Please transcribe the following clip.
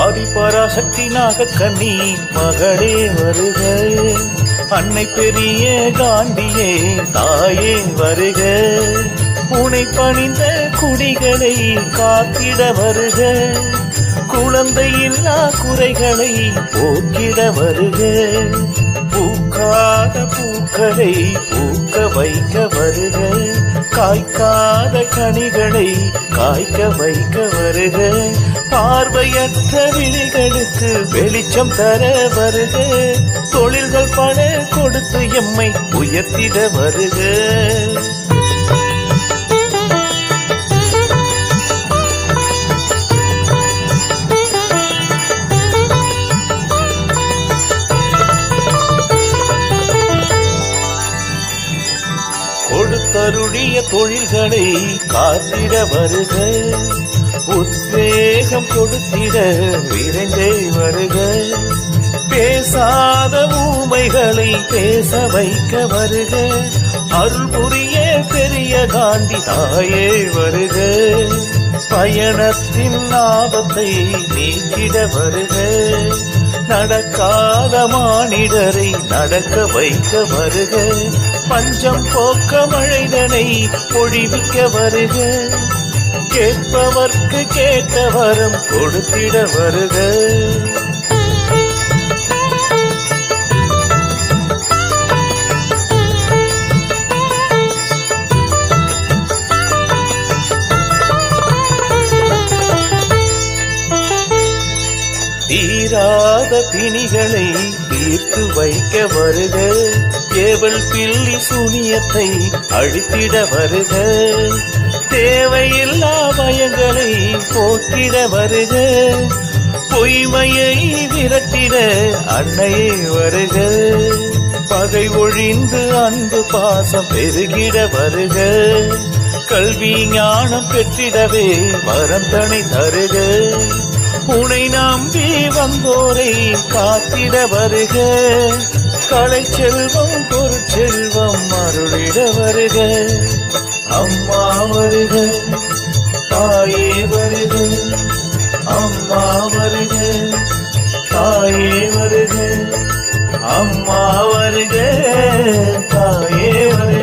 ஆதிபராசக்தி நாகக்கன்னி மகளே வருக, அன்னை பெரிய காந்தியே தாயே வருக, உனை பணிந்த குடிகளை காத்திட வருக, குழந்தையில்லா குறைகளை போக்கிட வருக, பூக்காத பூக்களை பூக்க வைக்க வருக, காய்க்காத கனிகளை காய்க்க வைக்க வருக, பார்வையற்ற விழிகளுக்கு வெளிச்சம் தர வருக, தொழில்கள் பல கொடுத்து எம்மை உயர்த்திட வருக. கொடுத்தருடைய தொழில்களை காத்திட வருக, உத்வேகம் கொடுத்திட விரைந்தே வருக, பேசாத ஊமைகளை பேச வைக்க வருக, அருள் புரிய பெரிய காந்தி தாயே வருக, பயணத்தின் லாபத்தை நீக்கிட வருக, நடக்காத மானிடரை நடக்க வைக்க வருக, பஞ்சம் போக்க மழைதனை பொழிவிக்க வருக, கேட்பவர்க்கு கேட்ட வரம் கொடுத்திட வருக. தீராத பிணிகளை தீர்த்து வைக்க வருக, ஏவல் பில்லி சூனியத்தை அழித்திட வருக, தேவையில்லா பயங்களை போக்கிட வருக, பொய்மையை விரட்டிட அன்னையே வருக, பகை ஒழிந்து அன்பு பாசம் பெருகிட வருக, கல்வி ஞானம் பெற்றிடவே வரம் தனை தருக, உனை நம்பி வந்தோரை காத்திட வருக, கலை செல்வம் பொருட்செல்வம் அருளிட வருக, அம்மா வருக தாயே வருக, அம்மா வருக தாயே வருக, அம்மா வருக தாயே வருக.